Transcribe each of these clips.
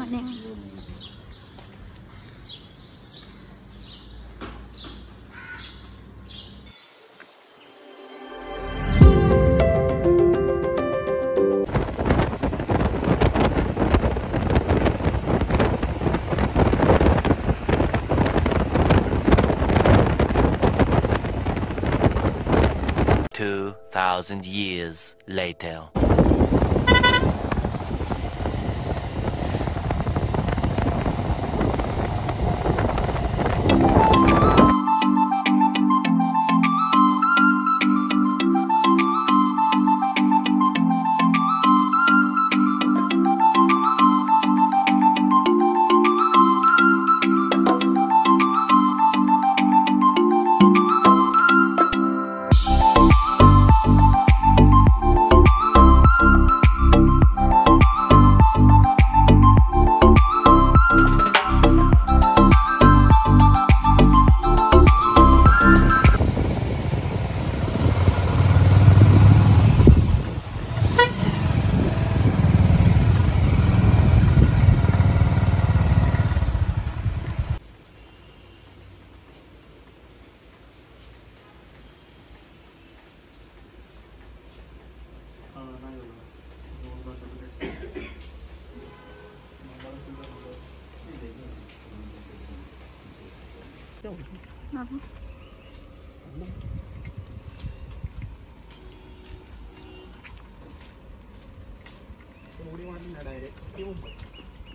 छान आहे. Thousand years later.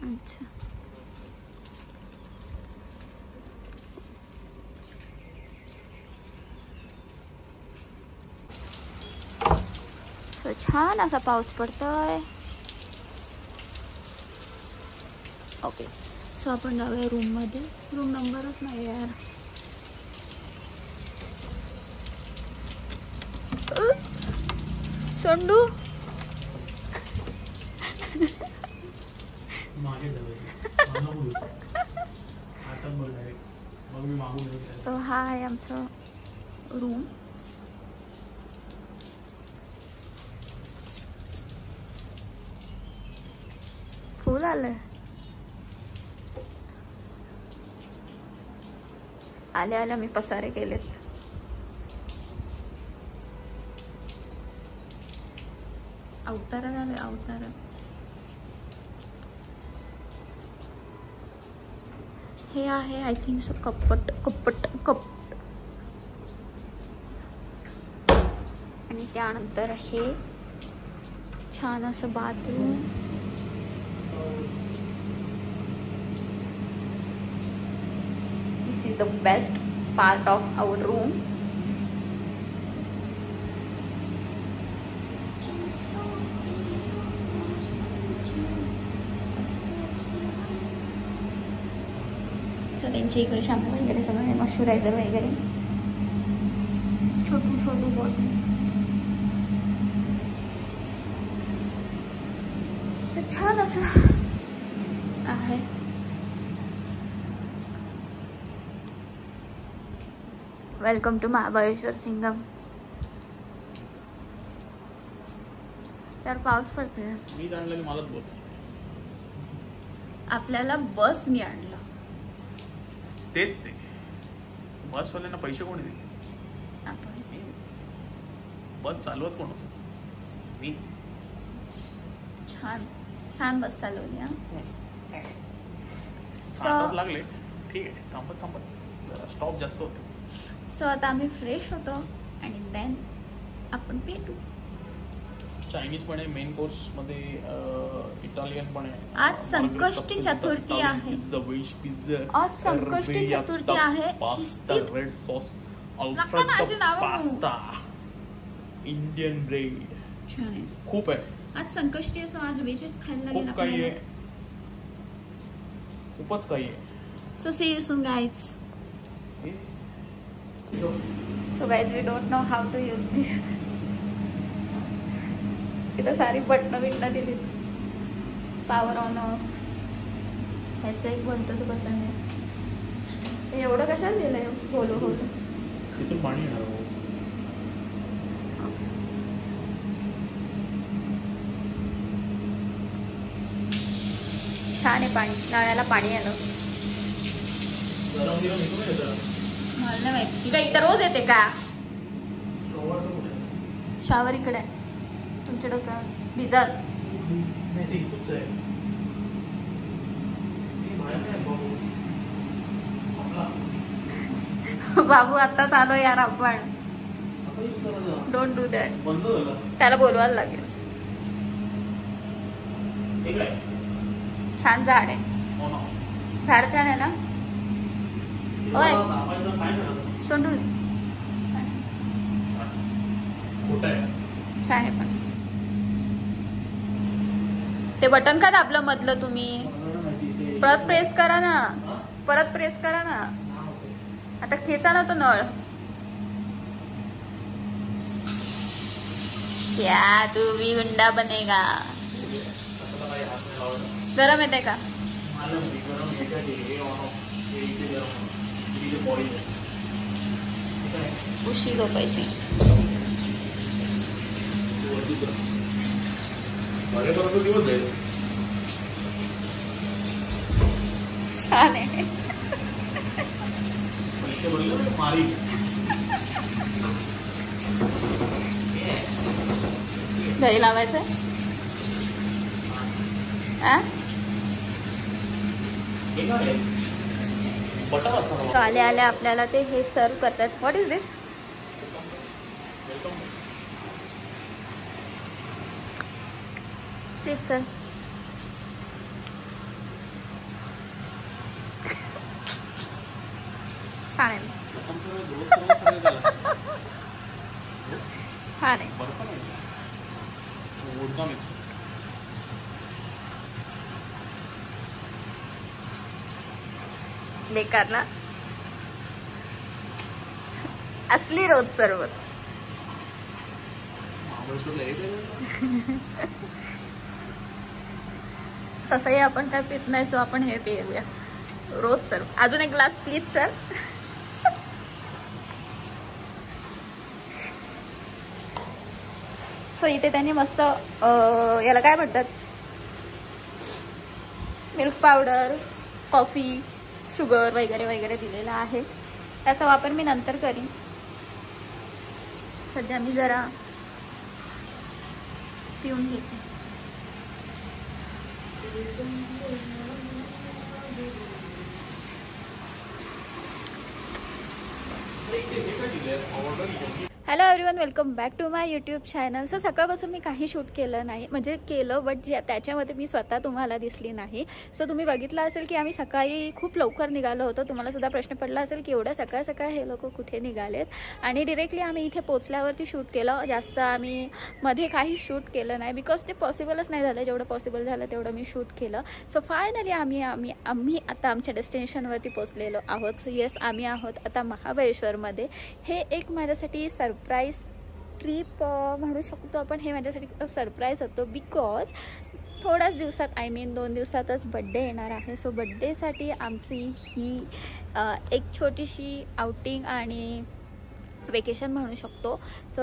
अच्छा. छान असा पाऊस पडतोय. ओके, सो आपण जाऊया रूम मध्ये. रूम नंबरच नाही यार. सोंडू सो हा आहे आमचं रूम. फुल आलंय. आल्या आल्या मी पसारे केलेत. अवतारा झाले अवतारा. हे आहे आय थिंक सो कप्पट कप्पट कप्पट. आणि त्यानंतर हे छान असं bathroom. This is the best part of our room. त्यांच्या इकडे शॅम्पू वगैरे सगळं, मॉइश्चरायझर वगैरे, छोटू छोटू बॉटल. छान असं आहे. वेलकम टू महाबळेश्वर सिंगम. तर पाऊस पडतोय. मी आणलं की मलाच बोल. आपल्याला बसनी आणलं. तेच ते बसवाल्यांना पैसे कोणी दिले? आपण. बस चालवत कोण होतं? मी. छान छान बस चालवली. लागले. ठीक आहे, थांबत थांबत जरा स्टॉप जास्त होते. सो आता आम्ही फ्रेश होतो आणि देन आपण भेटू. चायनीज पण आहे मेन कोर्स मध्ये, इटालियन पण आहे. आज संकष्टी चतुर्थी आहे. आज संकष्टी चतुर्थी आहे. Red sauce pasta, Indian bread. छान आहे. खूप आहे. आज संकष्टी असो, आज व्हेजच खायला लागेल. खूप काही आहे, खूपच काही आहे. So see you soon guys. So guys we don't know how to use this. इथं सारी बटणं बिटणं दिली. Power on off. ह्याचं एक बंदच बटन आहे. एवढं कशाला दिलंय? होलो होलो. तिथून पाणी येणार. छान आहे पाणी, नळाला पाणी आलं. गरम गरम येतो ना याचा. मला नाही माहिती का इथं रोज येते का? शॉवरचं कुठे? शावर इकडे आहे तुमच्या डोक्यावर. डिझल नाही ते इथूच आहे. मी बाहेर नाही आहे बाबू. आपला बाबू आत्ताच आलो यार आपण. असं यूज करायचं. Don't do that. बंद झालं. त्याला बोलवायला लागेल. हे काय? छान झाड आहे. On off. झाड छान आहे ना? ओय. दाबायचं काय करायचं? सोंडू अच्छा. खोटं आहे. छान आहे पण. ते बटन का दाबलं मधलं तुम्ही? मला माहिती ते. परत प्रेस करा ना. हा? परत प्रेस करा ना. हा, ओके. आता खेचा ना तो नळ. क्या तू भी हुंडा बनेगा. असं काही हात नाही लावायचा. गरम येते का? मला माहिती गरम हे काय ते, हे ऑन ऑफ. हे इथे गरम आहे. इथे बॉडी आहे. ठीक आहे. उशी झोपायची. वरती कर. माझ्यापर्यंत दिवस जाईल. छान आहे. पैसे भरले ना मारी. दही लावायचं आ? हे काय आहे? बटर असतं तो आले आले आपल्याला ते हे सर्व करतात. What is this? Welcome. Please sir. छान आहे. छान आहे. बेकार ना असली रोज सर्व. तसंही आपण काय पित नाही, सो आपण हे पिऊया रोज सर्व. अजून एक ग्लास प्लीज सर. सो इथे त्यांनी मस्त याला काय म्हणतात, मिल्क पावडर, कॉफी, शुगर वगैरे वगैरे दिलेला आहे. त्याचा वापर मी नंतर करीन. सध्या मी जरा पिऊन घेते. Hello everyone, welcome back to my YouTube channel. So सकाळपासून मी काही शूट केलं नाही, म्हणजे केलं बट त्याच्यामध्ये मी स्वतः तुम्हाला दिसली नाही. सो तुम्ही बघितलं असेल की आम्ही सकाळी खूप लवकर निघालो होतो. तुम्हाला सुद्धा प्रश्न पडला असेल की एवढ्या सकाळ सकाळ हे लोक कुठे निघालेत. आणि डिरेक्टली आम्ही इथे पोचल्यावरती शूट केलं. जास्त आम्ही मध्ये काही शूट केलं नाही, बिकॉज ते पॉसिबलच नाही झालं. जेवढं पॉसिबल झालं तेवढं मी शूट केलं. सो फायनली आम्ही आता आमच्या डेस्टिनेशनवरती पोचलेलो आहोत. सो येस, आम्ही आहोत आता महाबळेश्वरमध्ये. हे एक माझ्यासाठी सरप्राईज ट्रिप म्हणू शकतो आपण. हे माझ्यासाठी सरप्राईज होतं बिकॉज थोड्याच दिवसात, आय मीन 2 दिवसातच बड्डे येणार आहे. सो बड्डेसाठी आमची ही एक छोटीशी आउटिंग आणि वेकेशन म्हणू शकतो. सो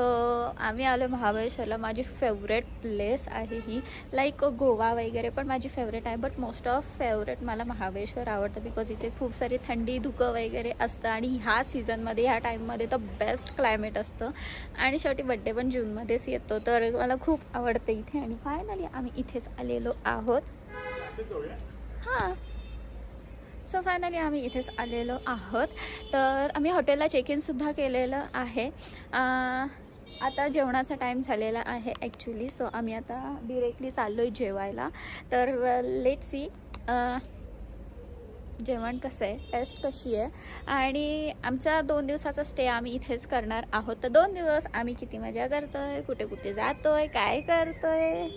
आम्ही आलो महाबळेश्वरला. माझी फेवरेट प्लेस आहे ही. लाईक गोवा वगैरे पण माझी फेवरेट आहे, बट मोस्ट ऑफ फेवरेट मला महाबळेश्वर आवडतं बिकॉज इथे खूप सारी थंडी धुकं वगैरे असतं. आणि ह्या सीझनमध्ये, ह्या टाईममध्ये तर बेस्ट क्लायमेट असतं. आणि शेवटी बड्डे पण जूनमध्येच येतो, तर मला खूप आवडतं इथे. आणि फायनली आम्ही इथेच आलेलो आहोत. हां, सो फायनली आम्ही इथेच आलेलो आहोत. तर आम्ही हॉटेलला चेक इनसुद्धा केलेलं आहे. आता जेवणाचा टाईम झालेला आहे ॲक्च्युली. सो आम्ही आता डिरेक्टली चाललो आहे जेवायला. तर लेट्स सी जेवण कसं आहे, टेस्ट कशी आहे. आणि आमचा 2 दिवसाचा स्टे आम्ही इथेच करणार आहोत. तर 2 दिवस आम्ही किती मजा करतोय, कुठे कुठे जातोय, काय करतोय.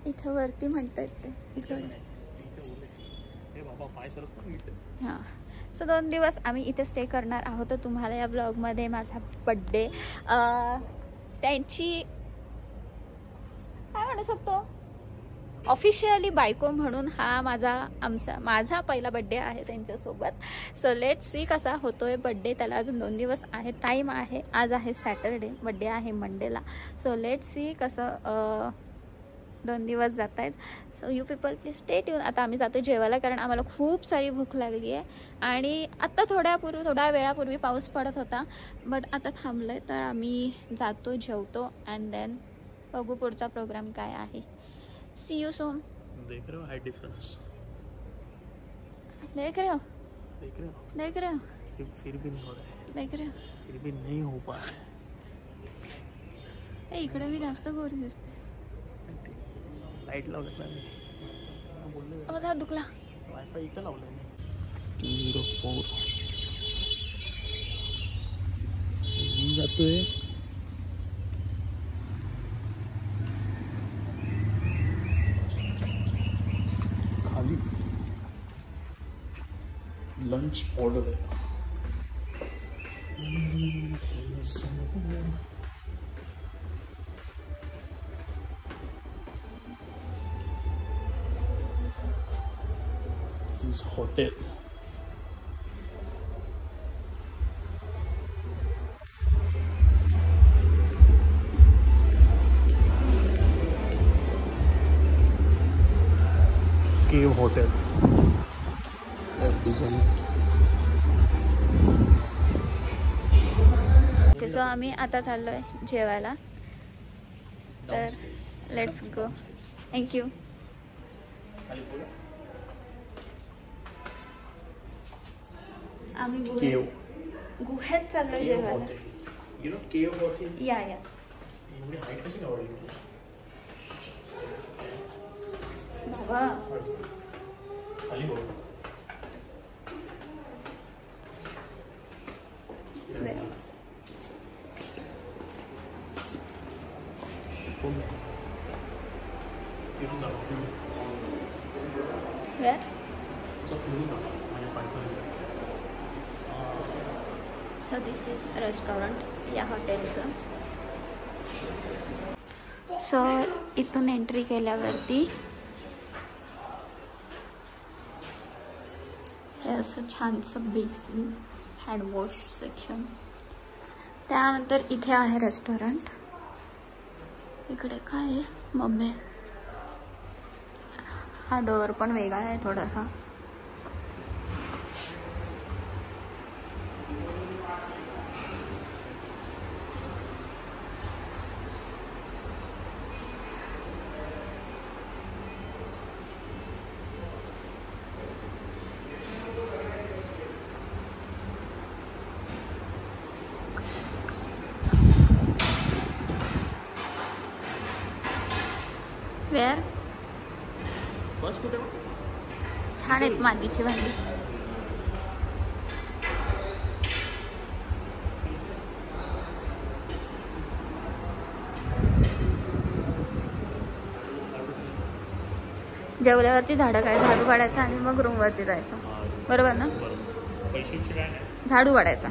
इथं वरती म्हणतात ते इकडे. हां, सो 2 दिवस आम्ही इथे स्टे करणार आहोत. तुम्हाला या ब्लॉगमध्ये माझा बड्डे त्यांची काय म्हणू शकतो, ऑफिशियली बायको म्हणून हा माझा पहिला बड्डे आहे त्यांच्यासोबत. सो लेट सी कसा होतोय बड्डे. त्याला अजून 2 दिवस आहे, टाईम आहे. आज आहे सॅटरडे, बड्डे आहे मंडेला. सो लेट सी कसं 2 दिवस जात आहेत. So you people please stay tune. आता आम्ही जातो जेवायला कारण आम्हाला खूप सारी भूक लागली आहे. आणि आत्ता थोड्या वेळापूर्वी पाऊस पडत होता, बट आता थांबलं आहे. तर आम्ही जातो, जेवतो अँड देन बघू पुढचा प्रोग्राम काय आहे. See you soon. देख रहे हो हाइट डिफरेंस? देख रहे हो? देख रहे हो? देख रहे हो? फिर भी नहीं हो रहा है. देख रहे हो? फिर भी नहीं हो पा रहा है. इकडे मी जास्त गोरी दिसते. लाईट लावलं ना मी. बोललो माझा हात दुखला. वायफाय इथं लावलं मी. 04 मी जातोय खाली. लंच ऑर्डर आहे. This is hotel. Cave Hotel. So आम्ही आता चाललोय जेवायला. तर लेट्स गो. थँक्यू. आम्ही गुहेत चाललोय जेवायला. You know Cave Hotel? या एवढी हाईट कशी आवडली? बाबा खाली बघ. Where? So this is restaurant या हॉटेलचं. सो इथून एंट्री केल्यावरती हे असं छानसं बेसिन, हँडवॉश सेक्शन. त्यानंतर इथे आहे रेस्टॉरंट. इकडे काय आहे मम्मी. हा डोअर पण वेगळा आहे थोडासा. वेअर बस कुठे? छान आहेत मातीची भांडी. जेवल्यावरती झाडू काढायचं आणि मग रूमवरती जायचं. बरोबर ना? झाडू काढायचा.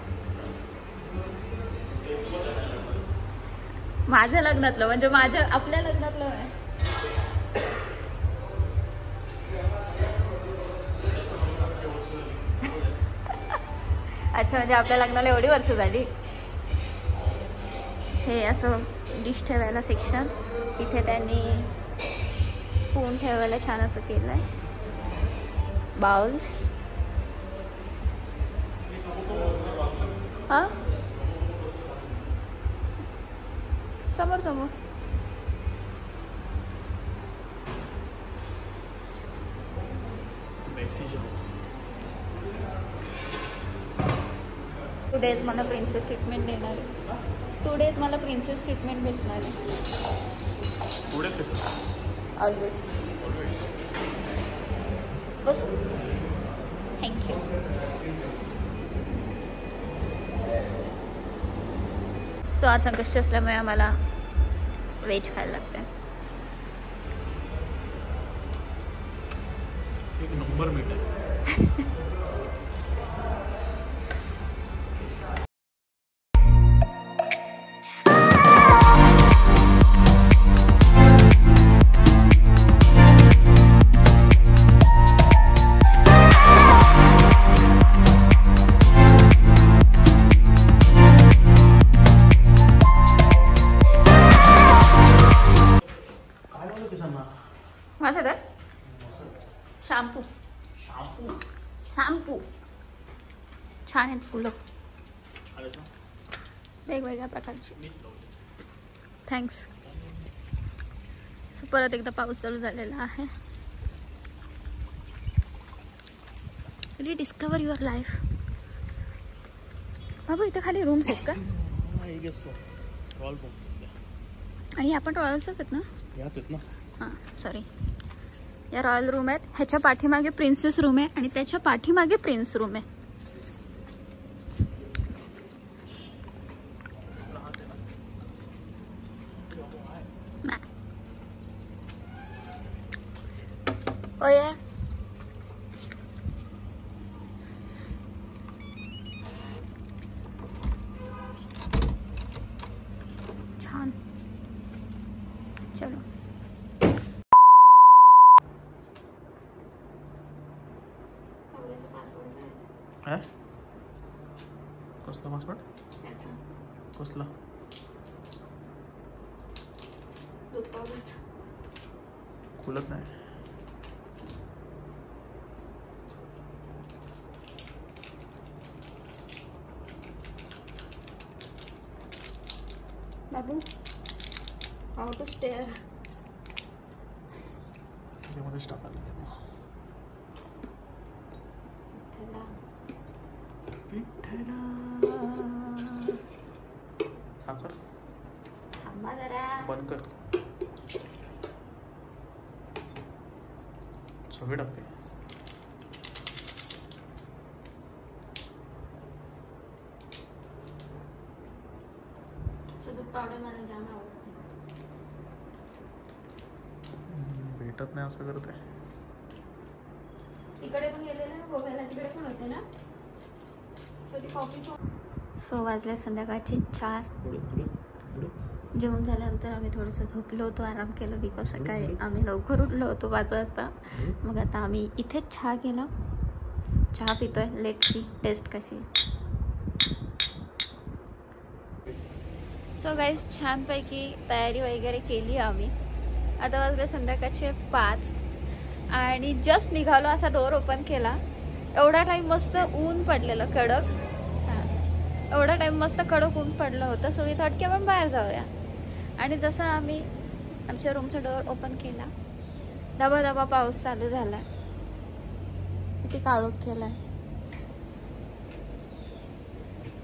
माझ्या लग्नातलं म्हणजे आपल्या लग्नातलं आहे. अच्छा, म्हणजे आपल्या लग्नाला एवढी वर्ष झाली. हे असं डिश ठेवायला सेक्शन. इथे त्यांनी स्पून ठेवायला छान असं केलंय. बाउल्स. हा समोर 2 days मला प्रिन्सेस ट्रीटमेंट देणार आहे. 2 days मला प्रिन्सेस ट्रीटमेंट भेटणार आहे. ऑलवेज. बस. थँक्यू. सो आज संकष्टी असल्यामुळे आम्हाला व्हेज खायला लागतं. एक नंबर मीठ आहे. माझं काय शॅम्पू शॅम्पू शॅम्पू छान आहेत फुलं आले का? वेगवेगळ्या प्रकारची. मीच लावली. थँक्स. सो परत एकदा पाऊस चालू झालेला आहे. Rediscover your life. बाबू इथे खाली रूम्स आहेत का? I guess so. All books आहेत त्या. आणि आपण रॉयल्सच आहेत ना? यात आहेत ना. हां सॉरी. या रॉयल रूम आहेत. ह्याच्या पाठीमागे प्रिन्सेस रूम आहे आणि त्याच्या पाठीमागे प्रिन्स रूम आहे. Oh yeah. छान. चलो. काय? कसला पासवर्ड? कसला? खुलत नाही. बाबू हाऊ टू स्टेअर. त्याच्यामध्येच टाकायला लागेल. साखर थांबा जरा. बंद कर. सगळे टाकते. दूध पावडर मला जाम आवडते. भेटत नाही असं करते. इकडे पण गेलेले ना गोव्याला, तिकडे पण होते ना. सो ती कॉफी. सो वाजले संध्याकाळचे 4. जेवण झाल्यानंतर आम्ही थोडंसं झोपलो होतो, आराम केलं. बिकॉज सकाळी आम्ही लवकर उठलो होतो 5 वाजता. मग आता आम्ही इथेच चहा केला. चहा पितोय. लेटची टेस्ट कशी. सो गाईज छानपैकी तयारी वगैरे केली आम्ही. आता वाजले संध्याकाळचे 5 आणि जस्ट निघालो. असा डोअर ओपन केला. एवढा टाईम मस्त ऊन पडलेलं कडक. एवढा टाईम मस्त कडक ऊन पडलं होतं. सो मी थॉट की आपण बाहेर जाऊया. आणि जसं आम्ही आमच्या रूमचा डोअर ओपन केला, धबा धबा पाऊस चालू झाला. किती काळोख केलाय.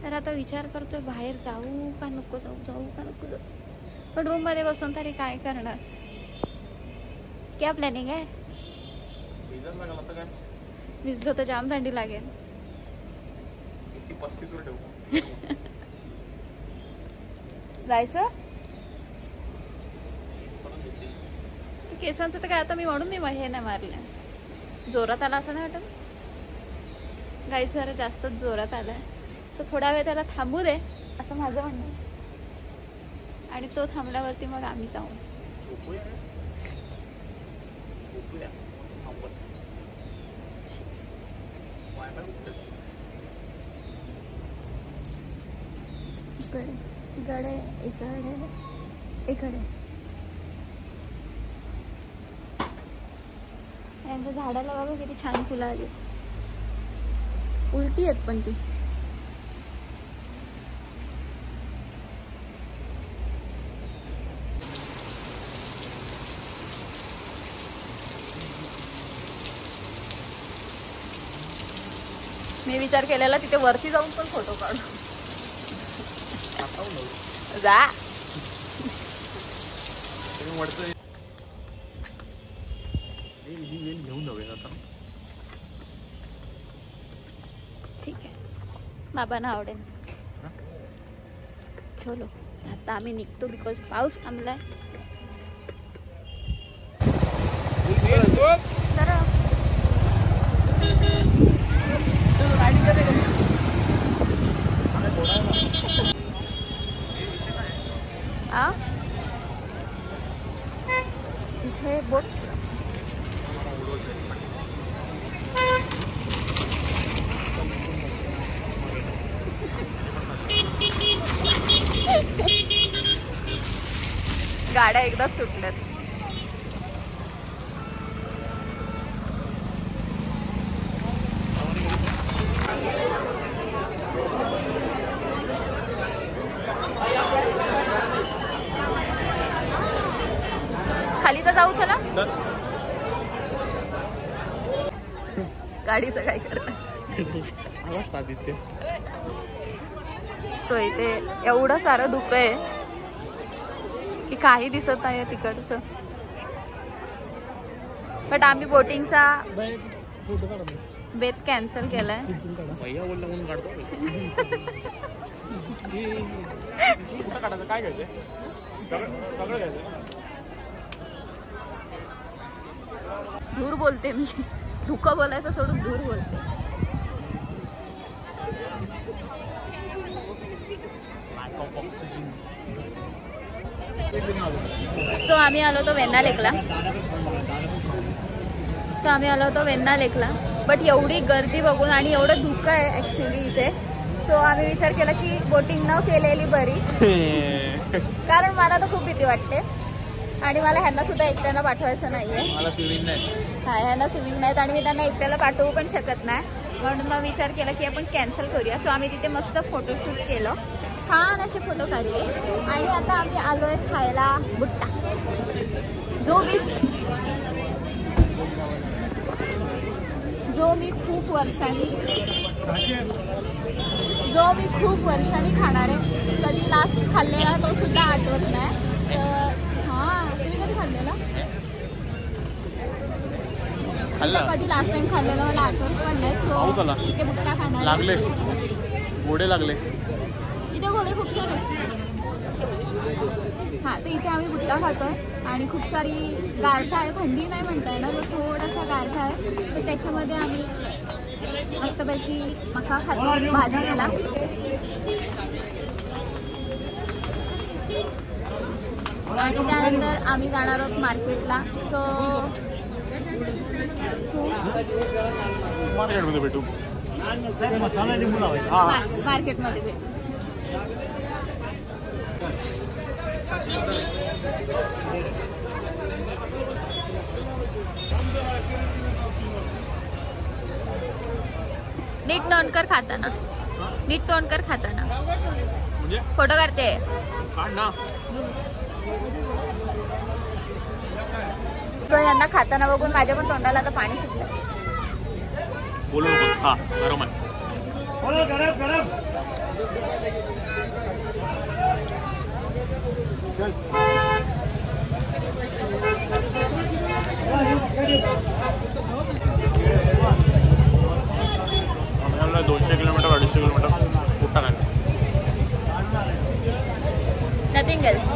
तर आता विचार करतोय बाहेर जाऊ का नको जाऊ, जाऊ का नको जाऊ. पण रूममध्ये बसून तरी काय करणार. क्या प्लॅनिंग आहे. भिजलो तर जाम थंडी लागेल. 35 वर ठेवू. जायचं केसांचं तर काय आता मी म्हणून मी हे नाही मारलं. जोरात आला असं नाही वाटत. गाईस जरा जास्तच जोरात आलाय. सो थोडा वेळ त्याला थांबू दे असं माझं म्हणणं. आणि तो थांबल्यावरती मग आम्ही जाऊ. इकडे इकडे इकडे यांच्या झाडाला बघा किती छान फुलं आली. उलटी आहेत पण ती. मी विचार केलेला तिथे वरती जाऊन पण फोटो काढू. जा. घेऊन जाऊया आता. ठीक आहे. बाबांना आवडेल. चलो आता आम्ही निघतो बिकॉज पाऊस थांबलाय. इथे बोट गाड्या एकदाच सुटल्यात. तिथं जाऊ चला. चल. गाडीचं काय करताय? सो इथे एवढं सारं धुकं आहे की काही दिसत नाही तिकडचं. बट आम्ही बोटिंगचा बेत कॅन्सल केलाय. भैया बोलला म्हणून काढतो. काय घ्यायचंय? सगळं घ्यायचंय. धूर बोलते मी. धुकं बोलायचं सोडून धूर बोलते. सो आम्ही आलो होतो वेण्णा लेकला. बट एवढी गर्दी बघून आणि एवढं धुकं आहे ऍक्च्युली इथे. सो आम्ही विचार केला की बोटिंग न केलेली बरी. कारण मला तर खूप भीती वाटते आणि मला ह्यांना सुद्धा एकट्याला पाठवायचं नाहीये. मला स्विमिंग नाही. हा, ह्यांना स्विमिंग नाहीत आणि मी त्यांना एकट्याला पाठवू पण शकत नाही. म्हणून मग विचार केला की आपण कॅन्सल करूया. सो आम्ही तिथे मस्त फोटोशूट केलं, छान असे फोटो काढले आणि आता आम्ही आलोय खायला बुट्टा. जो मी खूप वर्षांनी खाणार आहे. कधी लास्ट खाल्लेला तो सुद्धा आठवत नाही. तर हां, तुम्ही कधी खाल्लेला? कधी लास्ट टाइम खाल्लेला मला आठवत पण नाही. सो इथे बुट्टा खाणार लागले, घोडे लागले इथे. घोडे खूप सारे. हां, तर इथे आम्ही बुट्टा खातोय आणि खूप सारी गारठा आहे. थंडी नाही म्हणता येणार, पण थोडासा गारठा आहे. तर त्याच्यामध्ये आम्ही मस्तपैकी मका खातो भाजलेला. आणि त्यानंतर आम्ही जाणार आहोत मार्केटला. सो मार्केटमध्ये भेटू. मार्केटमध्ये भेटू. नीट तोंड कर खाताना. फोटो काढते. सो यांना खाताना बघून माझ्या पण तोंडाला आता पाणी सुटलं. बोलू नकोस, खा. गरम आहे. आम्हाला 200 किलोमीटर 250 किलोमीटर कुठं काय. Nothing else.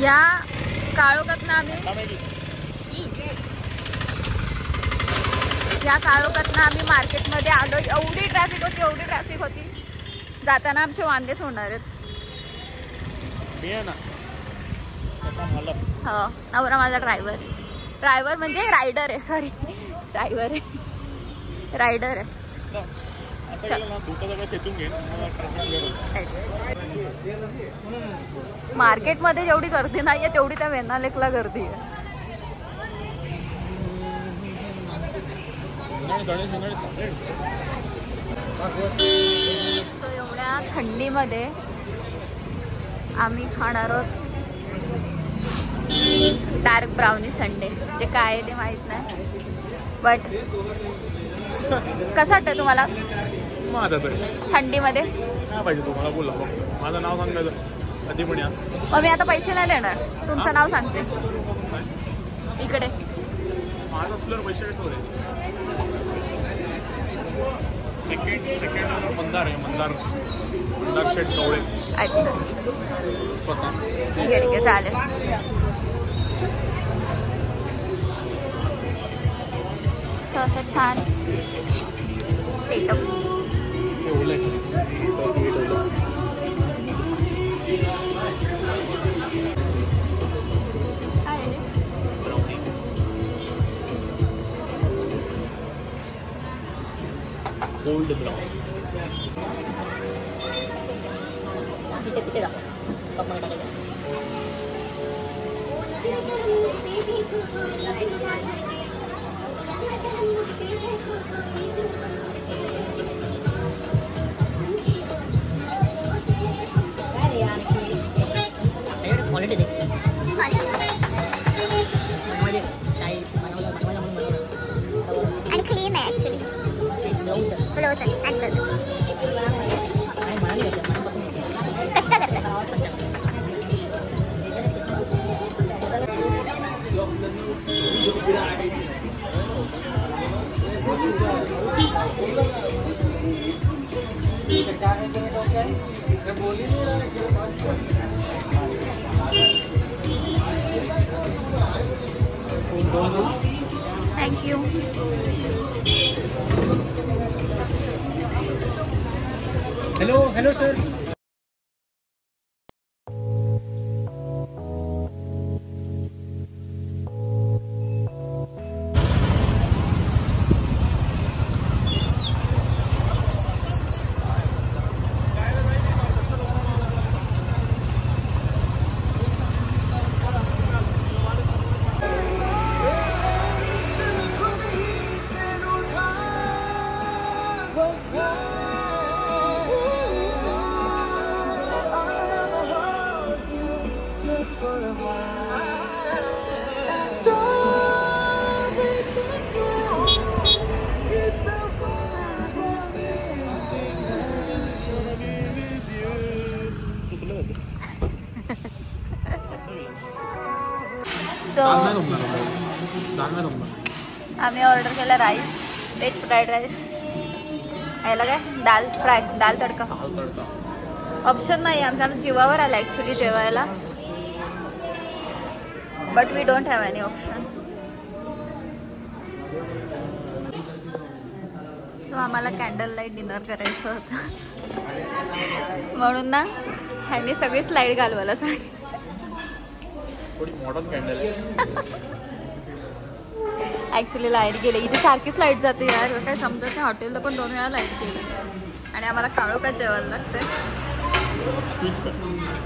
या काळोखातनं आम्ही मार्केटमध्ये आलो. एवढी ट्रॅफिक होती. जाताना आमचे वांदेच होणार आहेत. हो, नवरा माझा ड्रायव्हर म्हणजे रायडर आहे. सॉरी, रायडर आहे. मार्केटमध्ये जेवढी गर्दी नाहीये तेवढी त्या वेण्णा लेकला गर्दी आहे. सो एवढ्या थंडीमध्ये आम्ही खाणार आहोत डार्क ब्राउनी संडे. ते काय आहे ते माहित नाही, बट कसं वाटतं तुम्हाला थंडीमध्ये? काय पाहिजे तुम्हाला? बोला. माझं नाव सांगायचं कधी पण या. मग मी आता पैसे नाही देणार, तुमचं नाव सांगते इकडे. माझं असल्यावर पैसे कसं होते? सेकंड मंदार आहे. मंदार दर्शेट कवळे अच्छा स्वतः. ठीक आहे चालेल. सो असं छान सेटअप. ठेवलंय गोल्ड ब्राउन. क्वालिटी देखील आणि क्लीन आहे ऍक्च्युली. ब्लाउज आणि कष्ट करतात. थँक्यू. Hello sir. सो आम्ही ऑर्डर केला राईस, व्हेज फ्राईड राईस. याला काय दाल तडका. ऑप्शन नाही आमच्या जीवावर आला ॲक्च्युली जेवायला, but we don't have any option. So आम्हाला कॅन्डल लाईट डिनर करायचं होतं म्हणून ना ह्यांनी सगळी स्लाईड घालवायला सांगितलं. थोडी मॉडर्न कॅन्डल आहे. ॲक्च्युली लाईट गेले इथे सारखीच लाईट जाते यार, काय समजत नाही. हॉटेलला पण 2 वेळा लाईट गेली आणि आम्हाला काळोखात जेवायला लागतंय. स्विच कर.